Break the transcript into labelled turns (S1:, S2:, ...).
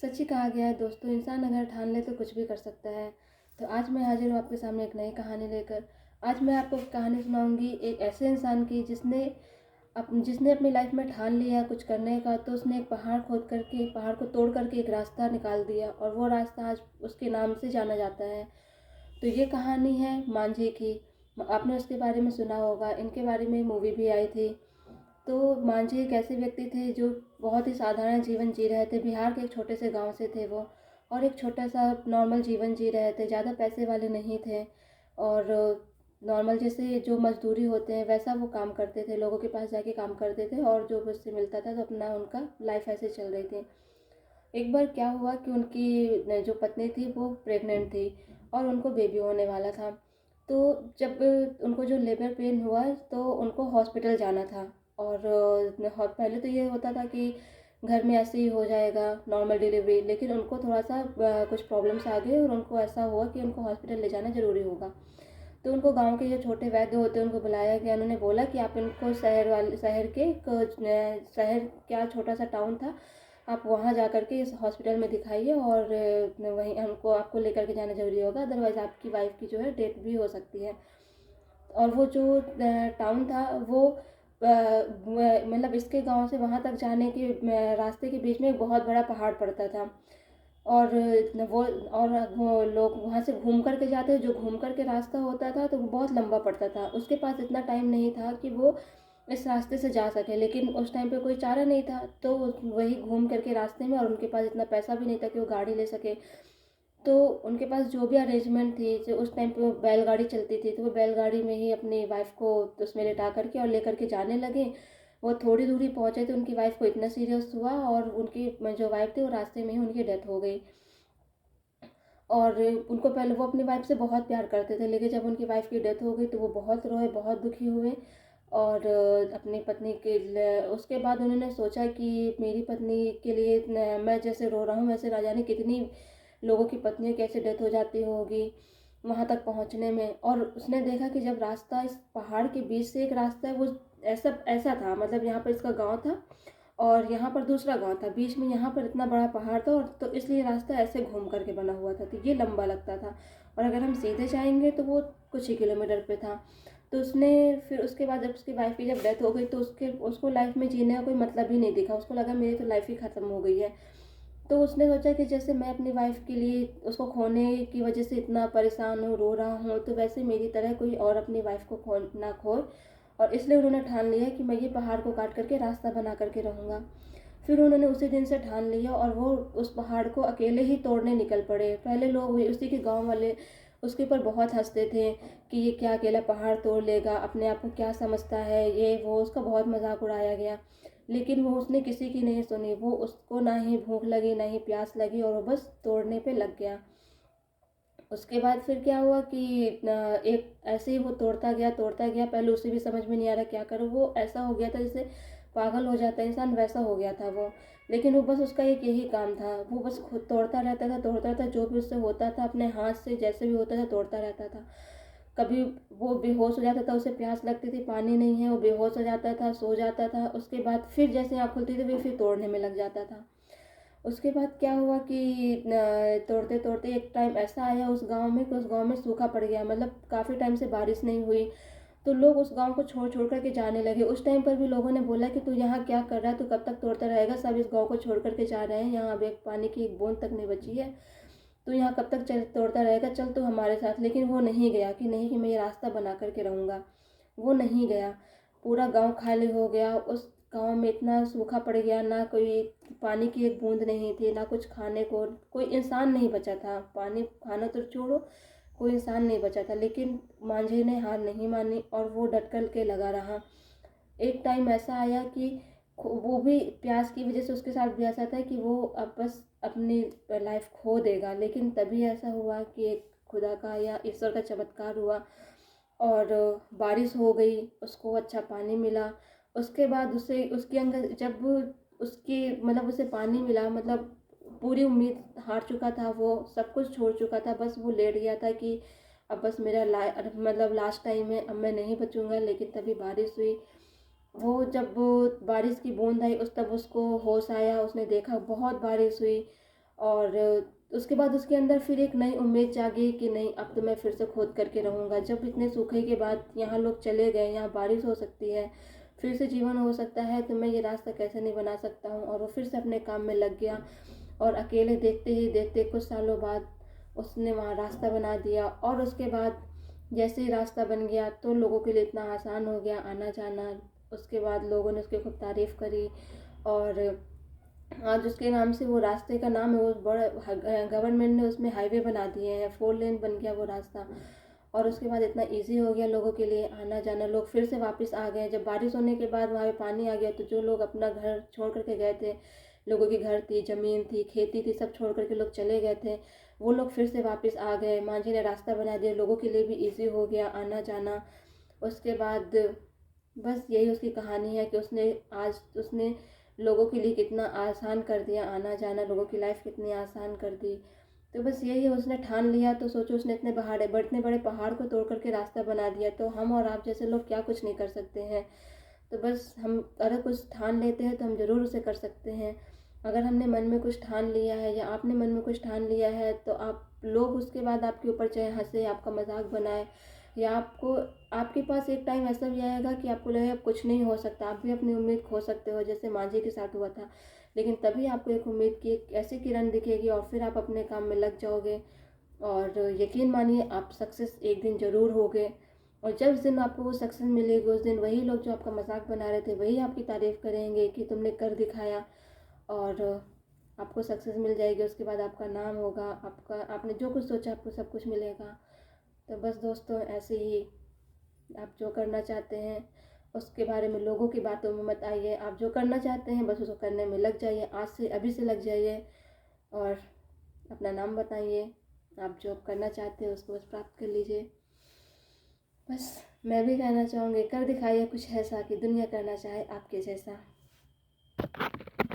S1: सच ही कहा गया है दोस्तों, इंसान अगर ठान ले तो कुछ भी कर सकता है। तो आज मैं हाजिर हूँ आपके सामने एक नई कहानी लेकर। आज मैं आपको कहानी सुनाऊंगी एक ऐसे इंसान की जिसने अपनी लाइफ में ठान लिया कुछ करने का, तो उसने एक पहाड़ खोद करके, पहाड़ को तोड़ करके एक रास्ता निकाल दिया, और वो रास्ता आज उसके नाम से जाना जाता है। तो ये कहानी है मांझी की। आपने उसके बारे में सुना होगा, इनके बारे में मूवी भी आई थी। तो मांझी एक ऐसे व्यक्ति थे जो बहुत ही साधारण जीवन जी रहे थे। बिहार के एक छोटे से गांव से थे वो, और एक छोटा सा नॉर्मल जीवन जी रहे थे। ज़्यादा पैसे वाले नहीं थे, और नॉर्मल जैसे जो मजदूरी होते हैं वैसा वो काम करते थे। लोगों के पास जाके काम करते थे, और जो भी उससे मिलता था तो अपना उनका लाइफ ऐसे चल रही थी। एक बार क्या हुआ कि उनकी जो पत्नी थी वो प्रेग्नेंट थी, और उनको बेबी होने वाला था। तो जब उनको जो लेबर पेन हुआ तो उनको हॉस्पिटल जाना था। और पहले तो ये होता था कि घर में ऐसे ही हो जाएगा नॉर्मल डिलीवरी, लेकिन उनको थोड़ा सा कुछ प्रॉब्लम्स आ गए, और उनको ऐसा हुआ कि उनको हॉस्पिटल ले जाना ज़रूरी होगा। तो उनको गांव के जो छोटे वैद्य होते हैं उनको बुलाया गया। उन्होंने बोला कि आप इनको शहर क्या छोटा सा टाउन था, आप वहाँ जा कर के इस हॉस्पिटल में दिखाइए, और वहीं हमको आपको लेकर के जाना ज़रूरी होगा, अदरवाइज़ आपकी वाइफ की जो है डेथ भी हो सकती है। और वो जो टाउन था वो मतलब इसके गांव से वहाँ तक जाने के रास्ते के बीच में एक बहुत बड़ा पहाड़ पड़ता था। और वो लोग वहाँ से घूम कर के जाते, जो घूम कर के रास्ता होता था तो वो बहुत लंबा पड़ता था। उसके पास इतना टाइम नहीं था कि वो इस रास्ते से जा सके, लेकिन उस टाइम पे कोई चारा नहीं था, तो वही घूम करके रास्ते में, और उनके पास इतना पैसा भी नहीं था कि वो गाड़ी ले सके। तो उनके पास जो भी अरेंजमेंट थी, जो उस टाइम पे वो बैलगाड़ी चलती थी, तो वो बैलगाड़ी में ही अपनी वाइफ को उसमें लेटा करके और लेकर के जाने लगे। वो थोड़ी दूरी पहुंचे तो उनकी वाइफ को इतना सीरियस हुआ, और उनकी जो वाइफ थी वो रास्ते में ही उनकी डेथ हो गई। और उनको पहले वो अपनी वाइफ से बहुत प्यार करते थे, लेकिन जब उनकी वाइफ की डेथ हो गई तो वो बहुत रोए, बहुत दुखी हुए। और अपनी पत्नी के उसके बाद उन्होंने सोचा कि मेरी पत्नी के लिए मैं जैसे रो रहा हूँ वैसे ना जाने कितनी लोगों की पत्नियों कैसे डेथ हो जाती होगी वहाँ तक पहुँचने में। और उसने देखा कि जब रास्ता इस पहाड़ के बीच से एक रास्ता है, वो ऐसा ऐसा था, मतलब यहाँ पर इसका गांव था और यहाँ पर दूसरा गांव था, बीच में यहाँ पर इतना बड़ा पहाड़ था, और तो इसलिए रास्ता ऐसे घूम करके बना हुआ था, तो ये लंबा लगता था। और अगर हम सीधे जाएंगे तो वो कुछ ही किलोमीटर पे था। तो उसने फिर उसके बाद जब उसकी वाइफ की जब डेथ हो गई तो उसको लाइफ में जीने का कोई मतलब ही नहीं दिखा। उसको लगा मेरी तो लाइफ ही ख़त्म हो गई है। तो उसने सोचा कि जैसे मैं अपनी वाइफ के लिए उसको खोने की वजह से इतना परेशान हूँ, रो रहा हूँ, तो वैसे मेरी तरह कोई और अपनी वाइफ को खो ना खोए। और इसलिए उन्होंने ठान लिया कि मैं ये पहाड़ को काट करके रास्ता बना करके रहूँगा। फिर उन्होंने उसी दिन से ठान लिया, और वो उस पहाड़ को अकेले ही तोड़ने निकल पड़े। पहले लोग भी उसी के गांव वाले उसके ऊपर बहुत हंसते थे कि ये क्या अकेला पहाड़ तोड़ लेगा, अपने आप को क्या समझता है, ये वो, उसका बहुत मजाक उड़ाया गया। लेकिन वो उसने किसी की नहीं सुनी। वो उसको ना ही भूख लगी ना ही प्यास लगी, और वो बस तोड़ने पे लग गया। उसके बाद फिर क्या हुआ कि एक ऐसे ही वो तोड़ता गया। पहले उसे भी समझ में नहीं आ रहा क्या करो, वो ऐसा हो गया था जैसे पागल हो जाता है इंसान, वैसा हो गया था वो। लेकिन वो बस उसका एक यही काम था, वो बस खुद तोड़ता रहता, जो भी उससे होता था अपने हाथ से जैसे भी होता था तोड़ता रहता था। कभी वो बेहोश हो जाता था, उसे प्यास लगती थी, पानी नहीं है, वो बेहोश हो जाता था, सो जाता था। उसके बाद फिर जैसे आँख खुलती थी वो फिर तोड़ने में लग जाता था। उसके बाद क्या हुआ कि तोड़ते तोड़ते एक टाइम ऐसा आया उस गांव में कि उस गांव में सूखा पड़ गया, मतलब काफ़ी टाइम से बारिश नहीं हुई। तो लोग उस गांव को छोड़ छोड़ करके जाने लगे। उस टाइम पर भी लोगों ने बोला कि तू यहाँ क्या कर रहा है, तू कब तक तोड़ता रहेगा, सब इस गांव को छोड़ करके जा रहे हैं, यहाँ अब एक पानी की एक बूंद तक नहीं बची है, तू यहाँ कब तक चल तोड़ता रहेगा, चल तू हमारे साथ। लेकिन वो नहीं गया कि नहीं कि मैं ये रास्ता बना करके रहूँगा। वो नहीं गया। पूरा गांव खाली हो गया। उस गांव में इतना सूखा पड़ गया, ना कोई पानी की एक बूंद नहीं थी, ना कुछ खाने को, कोई इंसान नहीं बचा था। पानी खाना तो छोड़ो, कोई इंसान नहीं बचा था। लेकिन मांझी ने हार नहीं मानी, और वो डट कर के लगा रहा। एक टाइम ऐसा आया कि वो भी प्यास की वजह से उसके साथ भी ऐसा था कि वो अब बस अपनी लाइफ खो देगा। लेकिन तभी ऐसा हुआ कि एक खुदा का या ईश्वर का चमत्कार हुआ, और बारिश हो गई, उसको अच्छा पानी मिला। उसके बाद उसे उसके अंदर जब उसकी मतलब उसे पानी मिला, मतलब पूरी उम्मीद हार चुका था, वो सब कुछ छोड़ चुका था, बस वो लेट गया था कि अब बस मेरा मतलब लास्ट टाइम है, अब मैं नहीं बचूंगा। लेकिन तभी बारिश हुई। वो जब बारिश की बूंद आई उस तब उसको होश आया, उसने देखा बहुत बारिश हुई, और उसके बाद उसके अंदर फिर एक नई उम्मीद जागी कि नहीं, अब तो मैं फिर से खोद करके रहूँगा। जब इतने सूखे के बाद यहाँ लोग चले गए, यहाँ बारिश हो सकती है, फिर से जीवन हो सकता है, तो मैं ये रास्ता कैसे नहीं बना सकता हूँ। और वो फिर से अपने काम में लग गया और अकेले देखते ही देखते कुछ सालों बाद उसने वहाँ रास्ता बना दिया। और उसके बाद जैसे ही रास्ता बन गया तो लोगों के लिए इतना आसान हो गया आना जाना। उसके बाद लोगों ने उसकी खूब तारीफ़ करी और आज उसके नाम से वो रास्ते का नाम है, वो बड़ा गवर्नमेंट ने उसमें हाईवे बना दिए हैं, 4 लेन बन गया वो रास्ता। और उसके बाद इतना इजी हो गया लोगों के लिए आना जाना। लोग फिर से वापस आ गए, जब बारिश होने के बाद वहाँ पे पानी आ गया तो जो लोग अपना घर छोड़ करके गए थे, लोगों की घर थी, ज़मीन थी, खेती थी, सब छोड़ करके लोग चले गए थे, वो लोग फिर से वापस आ गए। माँ जी ने रास्ता बना दिया, लोगों के लिए भी ईजी हो गया आना जाना। उसके बाद बस यही उसकी कहानी है कि उसने लोगों के लिए कितना आसान कर दिया आना जाना, लोगों की लाइफ कितनी आसान कर दी। तो बस यही है, उसने ठान लिया तो सोचो, उसने इतने बड़े पहाड़ को तोड़ करके रास्ता बना दिया, तो हम और आप जैसे लोग क्या कुछ नहीं कर सकते हैं। तो बस हम अगर कुछ ठान लेते हैं तो हम ज़रूर उसे कर सकते हैं। अगर हमने मन में कुछ ठान लिया है या आपने मन में कुछ ठान लिया है तो आप लोग उसके बाद आपके ऊपर चाहे हंसे, आपका मजाक बनाए, या आपके पास एक टाइम ऐसा भी आएगा कि आपको लगेगा अब कुछ नहीं हो सकता, आप भी अपनी उम्मीद खो सकते हो, जैसे मांझी के साथ हुआ था। लेकिन तभी आपको एक उम्मीद की एक ऐसी किरण दिखेगी और फिर आप अपने काम में लग जाओगे और यकीन मानिए आप सक्सेस एक दिन ज़रूर होगे। और जब उस दिन आपको वो सक्सेस मिलेगी, उस दिन वही लोग जो आपका मजाक बना रहे थे वही आपकी तारीफ़ करेंगे कि तुमने कर दिखाया। और आपको सक्सेस मिल जाएगी, उसके बाद आपका नाम होगा, आपका आपने जो कुछ सोचा आपको सब कुछ मिलेगा। तो बस दोस्तों, ऐसे ही आप जो करना चाहते हैं उसके बारे में लोगों की बातों में मत आइए। आप जो करना चाहते हैं बस उसको करने में लग जाइए, आज से अभी से लग जाइए और अपना नाम बताइए। आप जो करना चाहते हैं उसको बस प्राप्त कर लीजिए। बस मैं भी कहना चाहूँगी, कर दिखाइए कुछ ऐसा कि दुनिया करना चाहे आपके जैसा।